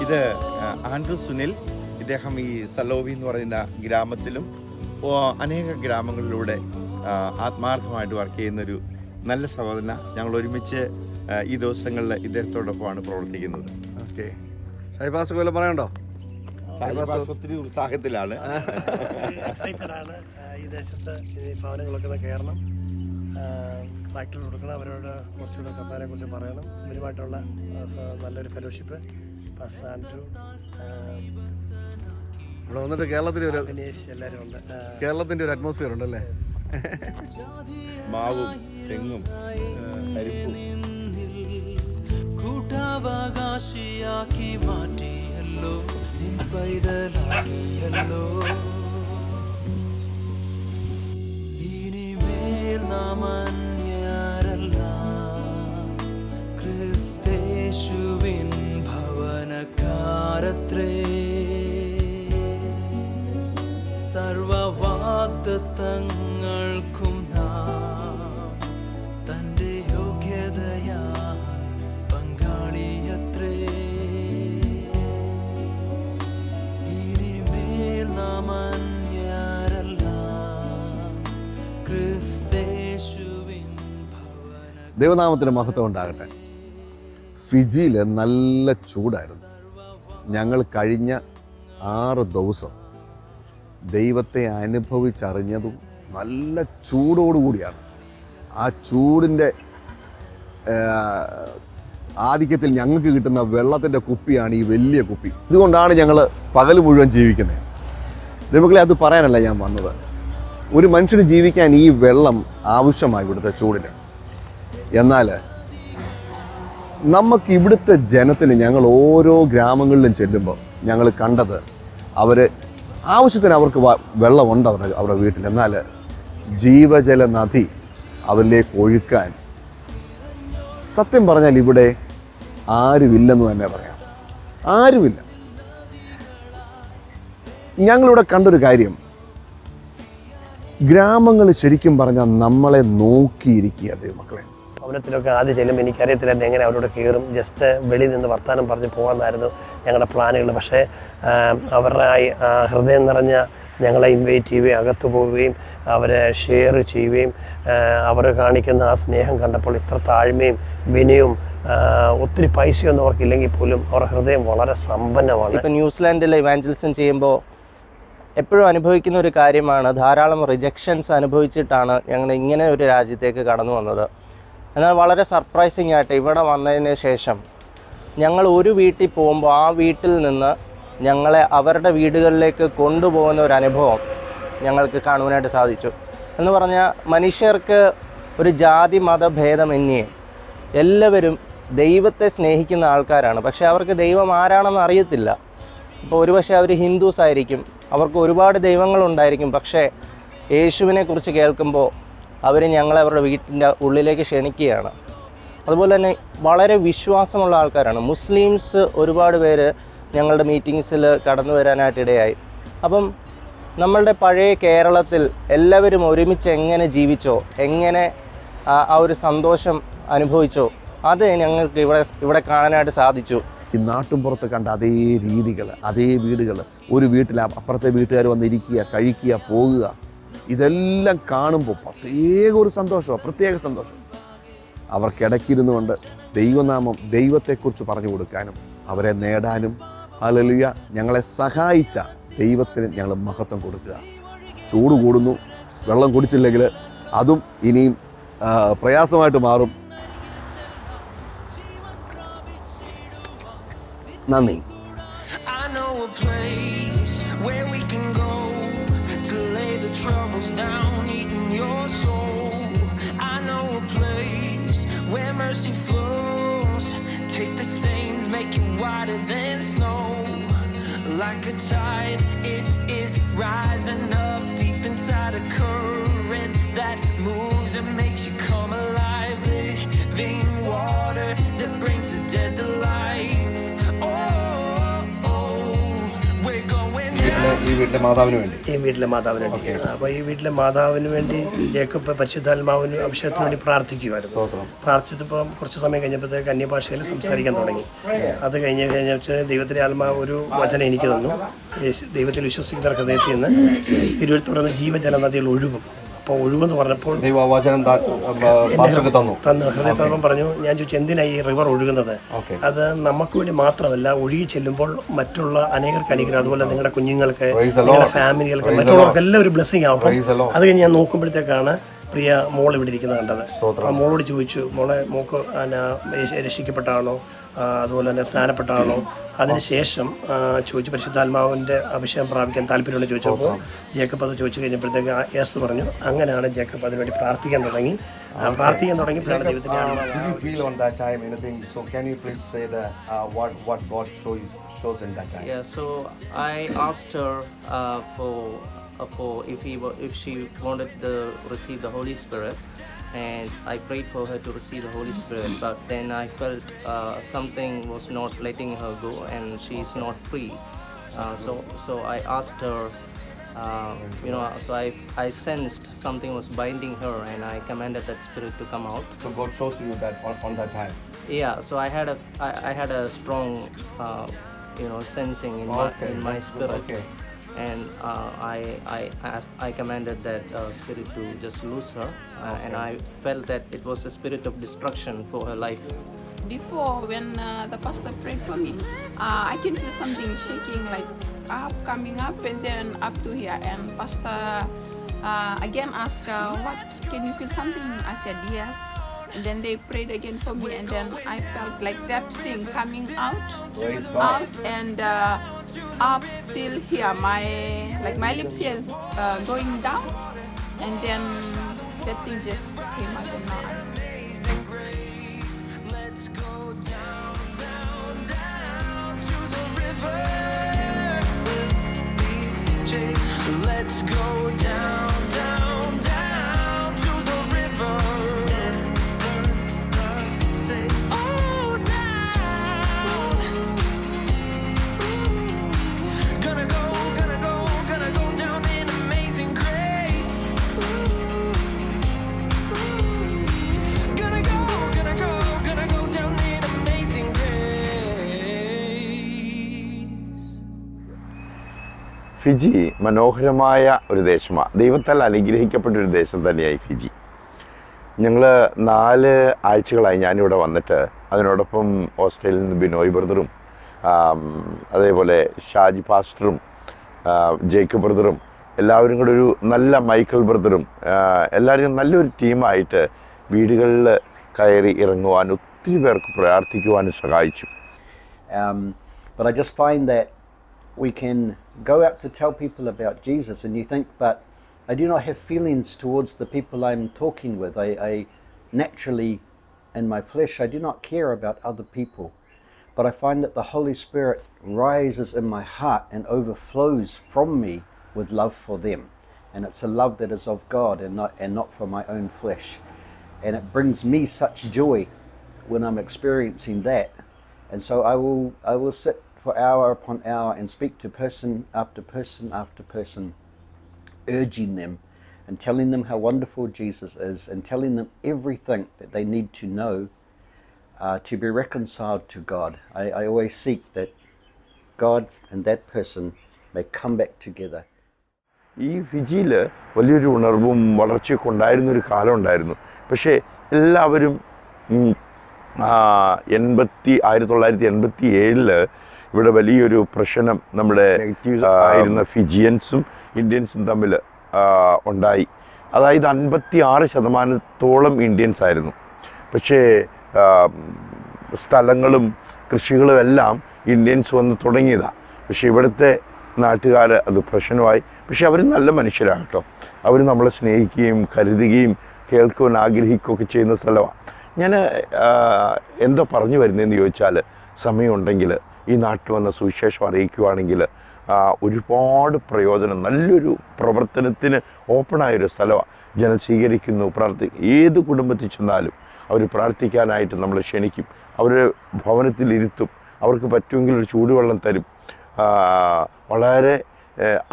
ഇത് ആൻഡ്രൂ സുനിൽ. ഇദ്ദേഹം ഈ സലോവി എന്ന് പറയുന്ന ഗ്രാമത്തിലും അനേക ഗ്രാമങ്ങളിലൂടെ ആത്മാർത്ഥമായിട്ട് വർക്ക് ചെയ്യുന്നൊരു നല്ല സഹോദരന. ഞങ്ങൾ ഒരുമിച്ച് ഈ ദിവസങ്ങളിൽ ഇദ്ദേഹത്തോടൊപ്പമാണ് പ്രവർത്തിക്കുന്നത്. ഓക്കെ, ഷൈബാസ് കൊല്ലം പറയണ്ടോ? ഒത്തിരി ഉത്സാഹത്തിലാണ്, എക്സൈറ്റഡ് ആണ്. ഈ ദേശത്ത് ഈ ഭവനങ്ങളൊക്കെ കയറണം, ട്രാക്ടർ കൊടുക്കണം, അവരോട് കുറച്ചുകൂടെ കർത്താവിനെ കുറിച്ച് പറയണം. ഇവരുമായിട്ടുള്ള നല്ലൊരു ഫെലോഷിപ്പ്. പാസ്റ്റർ ആൻഡ്രൂ, ഇവിടെ വന്നിട്ട് കേരളത്തിന്റെ വിനേഷ് എല്ലാവരും ഉണ്ട്. കേരളത്തിന്റെ ഒരു അറ്റ്മോസ്ഫിയർ ഉണ്ടല്ലേ? മാവും തെങ്ങും കരിമ്പും. കൂട്ടാവകാശിയാക്കി മാറ്റിയല്ലോ നിൻ പൈതലാക്കിയല്ലോ. ഇനിമേൽ നാം അന്യരല്ല, ക്രിസ്തേശുവിൻ ഭവനക്കാരത്രേ. സർവവാഗ്ദത്തങ്ങൾക്കും നാം തന്റെ യോഗ്യതയാ പങ്കാളിയത്രേ. ഇനിമേൽ നാം അന്യരല്ല, ക്രിസ്തേശുവിൻ ഭവന. ദൈവനാമത്തിന് മഹത്വം ഉണ്ടാകട്ടെ. ഫിജിയിൽ നല്ല ചൂടായിരുന്നു. ഞങ്ങൾ കഴിഞ്ഞ 6 ദിവസം ദൈവത്തെ അനുഭവിച്ചറിഞ്ഞതും നല്ല ചൂടോടുകൂടിയാണ്. ആ ചൂടിൻ്റെ ആധിക്യത്തിൽ ഞങ്ങൾക്ക് കിട്ടുന്ന വെള്ളത്തിൻ്റെ കുപ്പിയാണ് ഈ വലിയ കുപ്പി. ഇതുകൊണ്ടാണ് ഞങ്ങൾ പകൽ മുഴുവൻ ജീവിക്കുന്നത്. ദൈവങ്ങളെ, അത് പറയാനല്ല ഞാൻ വന്നത്. ഒരു മനുഷ്യന് ജീവിക്കാൻ ഈ വെള്ളം ആവശ്യമായി ഇവിടുത്തെ ചൂടിന്. എന്നാൽ നമുക്ക് ഇവിടുത്തെ ജനത്തിന് ഞങ്ങൾ ഓരോ ഗ്രാമങ്ങളിലും ചെല്ലുമ്പോൾ ഞങ്ങൾ കണ്ടത് അവർ ആവശ്യത്തിന് അവർക്ക് വെള്ളമുണ്ട് അവരുടെ വീട്ടിൽ. എന്നാൽ ജീവജല നദി അവരിലേക്ക് ഒഴുക്കാൻ സത്യം പറഞ്ഞാൽ ഇവിടെ ആരുമില്ലെന്ന് തന്നെ പറയാം. ആരുമില്ല. ഞങ്ങളിവിടെ കണ്ടൊരു കാര്യം, ഗ്രാമങ്ങൾ ശരിക്കും പറഞ്ഞാൽ നമ്മളെ നോക്കിയിരിക്കുക. ദൈവമക്കളെ, ഭവനത്തിലൊക്കെ ആദ്യം ചെല്ലുമ്പോൾ എനിക്കറിയത്തില്ലായിരുന്നു എങ്ങനെ അവരോട് കയറും. ജസ്റ്റ് വെളിയിൽ നിന്ന് വർത്തമാനം പറഞ്ഞ് പോകാമെന്നായിരുന്നു ഞങ്ങളുടെ പ്ലാനുകൾ. പക്ഷേ അവരുടെ ഹൃദയം നിറഞ്ഞ ഞങ്ങളെ ഇൻവൈറ്റ് ചെയ്യുകയും അകത്ത് പോവുകയും അവരെ ഷെയർ ചെയ്യുകയും അവർ കാണിക്കുന്ന ആ സ്നേഹം കണ്ടപ്പോൾ ഇത്ര താഴ്മയും വിനയവും ഒത്തിരി പൈസയൊന്നും അവർക്കില്ലെങ്കിൽ പോലും അവരുടെ ഹൃദയം വളരെ സമ്പന്നമാണ്. ഇപ്പം ന്യൂസിലാൻഡിൽ ഇവാഞ്ചലിസം ചെയ്യുമ്പോൾ എപ്പോഴും അനുഭവിക്കുന്ന ഒരു കാര്യമാണ്, ധാരാളം റിജക്ഷൻസ് അനുഭവിച്ചിട്ടാണ് ഞങ്ങൾ ഇങ്ങനെ ഒരു രാജ്യത്തേക്ക് കടന്നു വന്നത്. എന്നാൽ വളരെ സർപ്രൈസിങ് ആയിട്ട് ഇവിടെ വന്നതിന് ശേഷം ഞങ്ങൾ ഒരു വീട്ടിൽ പോകുമ്പോൾ ആ വീട്ടിൽ നിന്ന് ഞങ്ങളെ അവരുടെ വീടുകളിലേക്ക് കൊണ്ടുപോകുന്ന ഒരു അനുഭവം ഞങ്ങൾക്ക് കാണുവാനായിട്ട് സാധിച്ചു. എന്ന് പറഞ്ഞാൽ മനുഷ്യർക്ക് ഒരു ജാതി മതഭേദമന്യേ എല്ലാവരും ദൈവത്തെ സ്നേഹിക്കുന്ന ആൾക്കാരാണ്. പക്ഷേ അവർക്ക് ദൈവം ആരാണെന്ന് അറിയത്തില്ല. ഇപ്പോൾ ഒരുപക്ഷെ അവർ ഹിന്ദുസ് ആയിരിക്കും, അവർക്ക് ഒരുപാട് ദൈവങ്ങളുണ്ടായിരിക്കും. പക്ഷേ യേശുവിനെ കുറിച്ച് കേൾക്കുമ്പോൾ അവർ ഞങ്ങളെ അവരുടെ വീട്ടിൻ്റെ ഉള്ളിലേക്ക് ക്ഷണിക്കുകയാണ്. അതുപോലെ തന്നെ വളരെ വിശ്വാസമുള്ള ആൾക്കാരാണ്. മുസ്ലിംസ് ഒരുപാട് പേര് ഞങ്ങളുടെ മീറ്റിങ്സിൽ കടന്നു വരാനായിട്ട് ഇടയായി. അപ്പം നമ്മളുടെ പഴയ കേരളത്തിൽ എല്ലാവരും ഒരുമിച്ച് എങ്ങനെ ജീവിച്ചോ, എങ്ങനെ ആ ഒരു സന്തോഷം അനുഭവിച്ചോ, അത് ഞങ്ങൾക്ക് ഇവിടെ കാണാനായിട്ട് സാധിച്ചു. ഈ നാട്ടുമ്പുറത്ത് കണ്ട അതേ രീതികൾ, അതേ വീടുകൾ, ഒരു വീട്ടിൽ അപ്പുറത്തെ വീട്ടുകാർ വന്നിരിക്കുക, കഴിക്കുക, പോകുക, ഇതെല്ലാം കാണുമ്പോൾ പ്രത്യേക ഒരു സന്തോഷമാണ്, പ്രത്യേക സന്തോഷം. അവർക്കിടയ്ക്കിരുന്നുകൊണ്ട് ദൈവനാമം, ദൈവത്തെക്കുറിച്ച് പറഞ്ഞു കൊടുക്കാനും അവരെ നേടാനും, ഹല്ലേലൂയ, ഞങ്ങളെ സഹായിച്ച ദൈവത്തിന് ഞങ്ങൾ മഹത്വം കൊടുക്കുക. ചൂട് കൂടുന്നു, വെള്ളം കുടിച്ചില്ലെങ്കിൽ അതും ഇനിയും പ്രയാസമായിട്ട് മാറും. നന്ദി. Troubles down, eating your soul. I know a place where mercy flows. Take the stains, make you whiter than snow. Like a tide, it is rising up deep inside a current that moves and makes you come alive. Living water that brings the dead to life. Oh, oh, we're going down. ഈ വീട്ടിലെ മാതാവിന് വേണ്ടി. ഈ വീട്ടിലെ മാതാവിന് വേണ്ടി. അപ്പോൾ ഈ വീട്ടിലെ മാതാവിന് വേണ്ടി ജേക്കബ് പരിശുദ്ധാത്മാവിന് അഭിഷേകത്തിന് വേണ്ടി പ്രാർത്ഥിക്കുമായിരുന്നു. പ്രാർത്ഥിച്ചപ്പോൾ കുറച്ച് സമയം കഴിഞ്ഞപ്പോഴത്തേക്ക് അന്യഭാഷയിൽ സംസാരിക്കാൻ തുടങ്ങി. അത് കഴിഞ്ഞ ദൈവത്തിൻ്റെ ആത്മാവ് ഒരു വചനം എനിക്ക് തന്നു. ദൈവത്തിൽ വിശ്വസിക്കുന്ന ഹൃദയത്തിൽ നിന്ന് തിരുവനന്തപുരം ജീവജല നദികൾ ഒഴുകും. അപ്പോൾ ഒഴുകുമെന്ന് പറഞ്ഞപ്പോൾ തന്നു. ഹൃദയത്തോളം പറഞ്ഞു. ഞാൻ ചോദിച്ചു എന്തിനാണ് ഈ റിവർ ഒഴുകുന്നത്? അത് നമുക്ക് വേണ്ടി മാത്രമല്ല, ഒഴുകി ചെല്ലുമ്പോൾ മറ്റുള്ള അനേകർക്ക് അനുഗ്രഹം, അതുപോലെ നിങ്ങളുടെ കുഞ്ഞുങ്ങൾക്ക്, നിങ്ങളുടെ ഫാമിലികൾക്ക്, മറ്റുള്ളവർക്കെല്ലാം ഒരു ബ്ലെസ്സിങ് ആവും. അത് കഴിഞ്ഞ് ഞാൻ നോക്കുമ്പോഴത്തേക്കാണ് പ്രിയ മോൾ ഇവിടെ ഇരിക്കുന്നത് കണ്ടത്. ആ മോളോട് ചോദിച്ചു, മോക്ക് രക്ഷിക്കപ്പെട്ടാണോ, അതുപോലെ തന്നെ സ്നാനപ്പെട്ടാണോ? അതിനുശേഷം ചോദിച്ചു പരിശുദ്ധാത്മാവിൻ്റെ അഭിഷേകം പ്രാപിക്കാൻ താല്പര്യമുള്ള ചോദിച്ചപ്പോൾ ജേക്കബ് അത് ചോദിച്ചു കഴിഞ്ഞപ്പോഴത്തേക്ക് യെസ് പറഞ്ഞു. അങ്ങനെയാണ് ജേക്കബ് അതിനുവേണ്ടി പ്രാർത്ഥിക്കാൻ തുടങ്ങി. പ്രാർത്ഥിക്കാൻ ദൈവത്തിൻ്റെ Yeah, so I asked her for if she wanted to receive the Holy Spirit, and I prayed for her to receive the Holy Spirit, but then I felt something was not letting her go and she is not free. So I asked her, so I sensed something was binding her, and I commanded that spirit to come out. So God shows you that on that time. Yeah, so I had a strong sensing in my spirit. Okay. And I commanded that spirit to just lose her, and I felt that it was a spirit of destruction for her life. Before, when the pastor prayed for me, I can feel something shaking, like up, coming up, and then up to here. And pastor again asked, "What? Can you feel something?" I said yes. And then they prayed again for me, and then I felt like that thing coming out, and up till here. My lips here is going down, and then that thing just came out, and now Amazing grace, let's go down, down, down to the river. Let's go down, down, down to the river. Say, oh, down. Gonna go down in amazing grace. Gonna go down in amazing grace. Fiji മനോഹരമായ ഒരു ദേശമാണ്. ദൈവത്താൽ അനുഗ്രഹിക്കപ്പെട്ടൊരു ദേശം തന്നെയായി Fiji. ഞങ്ങൾ 4 ആഴ്ചകളായി ഞാനിവിടെ വന്നിട്ട്. അതിനോടൊപ്പം ഓസ്ട്രേലിയയിൽ നിന്ന് ബിനോയ് ബ്രദറും അതേപോലെ ഷാജി പാസ്റ്ററും ജേക്കബ് ബ്രദറും എല്ലാവരും കൂടെ ഒരു നല്ല മൈക്കിൾ ബ്രദറും എല്ലാവരും നല്ലൊരു ടീമായിട്ട് വീടുകളിൽ കയറി ഇറങ്ങുവാൻ ഒത്തിരി പേർക്ക് പ്രാർത്ഥിക്കുവാനും സഹായിച്ചു. But I just find that we can go out to tell people about Jesus, and you think, but I do not have feelings towards the people I'm talking with. I naturally, in my flesh, I do not care about other people. But I find that the Holy Spirit rises in my heart and overflows from me with love for them. And it's a love that is of God and not for my own flesh. And it brings me such joy when I'm experiencing that. And so I will sit for hour upon hour and speak to person after person after person, urging them and telling them how wonderful Jesus is, and telling them everything that they need to know to be reconciled to God. I always seek that God and that person may come back together. ഈ ഫിജിയിൽ വലിയൊരു ഉണർവും വളർച്ചയൊക്കെ ഉണ്ടായിരുന്നൊരു കാലം ഉണ്ടായിരുന്നു. പക്ഷേ എല്ലാവരും 1987 ഇവിടെ വലിയൊരു പ്രശ്നം നമ്മുടെ ആയിരുന്ന ഫിജിയൻസും ഇന്ത്യൻസും തമ്മിൽ ഉണ്ടായി. അതായത് 56% ഇന്ത്യൻസ് ആയിരുന്നു. പക്ഷേ സ്ഥലങ്ങളും കൃഷികളും എല്ലാം ഇന്ത്യൻസ് വന്ന് തുടങ്ങിയതാണ്. പക്ഷേ ഇവിടുത്തെ നാട്ടുകാർ അത് പ്രശ്നമായി. പക്ഷെ അവർ നല്ല മനുഷ്യരാണ് കേട്ടോ. അവർ നമ്മളെ സ്നേഹിക്കുകയും കരുതുകയും കേൾക്കുവാൻ ആഗ്രഹിക്കുകയൊക്കെ ചെയ്യുന്ന സ്ഥലമാണ്. ഞാൻ എന്തോ പറഞ്ഞു വരുന്നതെന്ന് ചോദിച്ചാൽ, സമയമുണ്ടെങ്കിൽ ഈ നാട്ടിൽ വന്ന സുവിശേഷം അറിയിക്കുകയാണെങ്കിൽ ഒരുപാട് പ്രയോജനം, നല്ലൊരു പ്രവർത്തനത്തിന് ഓപ്പണായൊരു സ്ഥലമാണ്. ജനം സ്വീകരിക്കുന്നു, ഏത് കുടുംബത്തിൽ ചെന്നാലും അവർ പ്രാർത്ഥിക്കാനായിട്ട് നമ്മളെ ക്ഷണിക്കും. അവർ ഭവനത്തിലിരുത്തും. അവർക്ക് പറ്റുമെങ്കിൽ ഒരു ചൂടുവെള്ളം തരും. വളരെ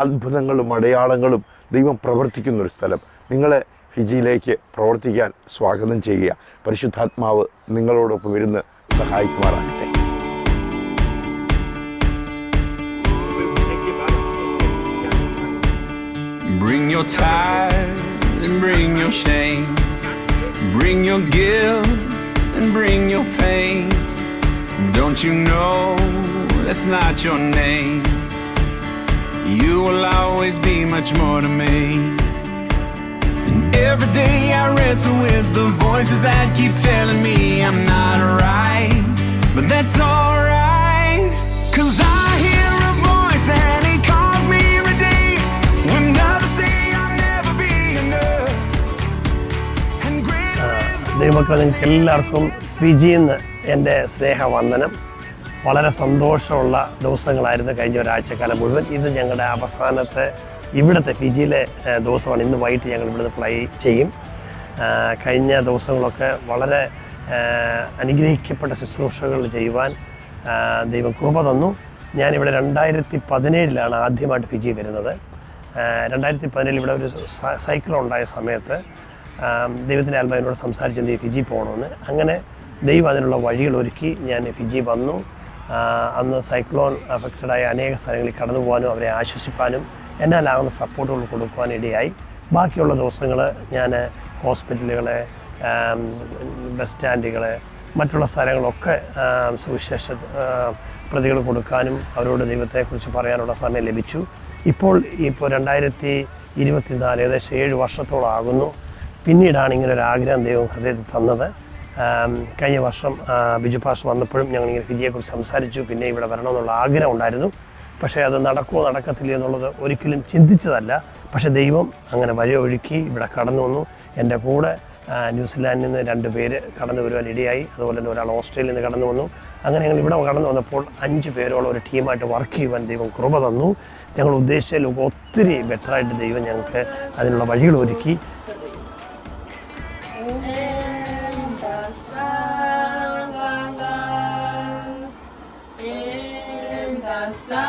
അത്ഭുതങ്ങളും അടയാളങ്ങളും ദൈവം പ്രവർത്തിക്കുന്നൊരു സ്ഥലം. നിങ്ങളെ ഫിജിയിലേക്ക് പ്രവർത്തിക്കാൻ സ്വാഗതം ചെയ്യുക. പരിശുദ്ധാത്മാവ് നിങ്ങളോടൊപ്പം ഇരുന്ന് സഹായിക്കുമാറാകട്ടെ. Bring your tithe and bring your shame. Bring your guilt and bring your pain. Don't you know that's not your name? You will always be much more to me. And every day I wrestle with the voices that keep telling me I'm not right. But that's alright, 'cause I hear a voice and he calls me every day when others say I'll never be enough. And greater is the ദൈവമക്കളെ, നിങ്ങൾക്ക് എല്ലാവർക്കും ഫിജിയിൽ നിന്ന് എൻ്റെ സ്നേഹവന്ദനം. വളരെ സന്തോഷമുള്ള ദിവസങ്ങളായിരുന്നു കഴിഞ്ഞ ഒരാഴ്ചക്കാലം മുഴുവൻ. ഇത് ഞങ്ങളുടെ അവസാനത്തെ ഇവിടുത്തെ ഫിജിയിലെ ദിവസമാണ്. ഇന്ന് വൈകിട്ട് ഞങ്ങൾ ഇവിടുന്ന് ഫ്ലൈ ചെയ്യും. കഴിഞ്ഞ ദിവസങ്ങളൊക്കെ വളരെ അനുഗ്രഹിക്കപ്പെട്ട ശുശ്രൂഷകൾ ചെയ്യുവാൻ ദൈവം കൃപ തന്നു. ഞാനിവിടെ 2017 ആദ്യമായിട്ട് ഫിജി വരുന്നത്. 2017 ഇവിടെ ഒരു സൈക്ലോൺ ഉണ്ടായ സമയത്ത് ദൈവത്തിൻ്റെ ആത്മാവിനോട് സംസാരിച്ചത് ഫിജി പോകണമെന്ന്. അങ്ങനെ ദൈവം അതിനുള്ള വഴികൾ ഒരുക്കി ഞാൻ ഫിജി വന്നു. അന്ന് സൈക്ലോൺ അഫക്റ്റഡായ അനേക സ്ഥലങ്ങളിൽ കടന്നു പോകാനും അവരെ ആശ്വസിപ്പാനും എന്നാലാകുന്ന സപ്പോർട്ടുകൾ കൊടുക്കുവാൻ ഇടയായി. ബാക്കിയുള്ള ദിവസങ്ങൾ ഞാൻ ഹോസ്പിറ്റലുകളെ, ബസ് സ്റ്റാൻഡുകളെ, മറ്റുള്ള സ്ഥലങ്ങളൊക്കെ സുവിശേഷ പ്രതികൾ കൊടുക്കാനും അവരോട് ദൈവത്തെക്കുറിച്ച് പറയാനുള്ള സമയം ലഭിച്ചു. ഇപ്പോൾ 2024 ഏകദേശം 7 വർഷത്തോളം ആകുന്നു. പിന്നീടാണ് ഇങ്ങനൊരു ആഗ്രഹം ദൈവം ഹൃദയത്തിൽ തന്നത്. കഴിഞ്ഞ വർഷം ബിജു പാസ്റ്റർ വന്നപ്പോഴും ഞങ്ങളിങ്ങനെ ഫിജിയെക്കുറിച്ച് സംസാരിച്ചു. പിന്നെ ഇവിടെ വരണമെന്നുള്ള ആഗ്രഹം ഉണ്ടായിരുന്നു. പക്ഷേ അത് നടക്കുമോ നടക്കത്തില്ല എന്നുള്ളത് ഒരിക്കലും ചിന്തിച്ചതല്ല. പക്ഷേ ദൈവം അങ്ങനെ വഴിയൊഴുക്കി ഇവിടെ കടന്നു വന്നു. എൻ്റെ കൂടെ ന്യൂസിലാൻഡിൽ നിന്ന് 2 പേര് കടന്നു വരുവാൻ ഇടയായി. അതുപോലെ തന്നെ ഒരാൾ ഓസ്ട്രേലിയയിൽ നിന്ന് കടന്നു വന്നു. അങ്ങനെ ഞങ്ങൾ ഇവിടെ കടന്നു വന്നപ്പോൾ 5 പേരോളം ഒരു ടീമായിട്ട് വർക്ക് ചെയ്യുവാൻ ദൈവം കൃപ തന്നു. ഞങ്ങൾ ഉദ്ദേശിച്ചതിലും ഒത്തിരി ബെറ്ററായിട്ട് ദൈവം ഞങ്ങൾക്ക് അതിനുള്ള വഴികൾ ഒരുക്കി. Sun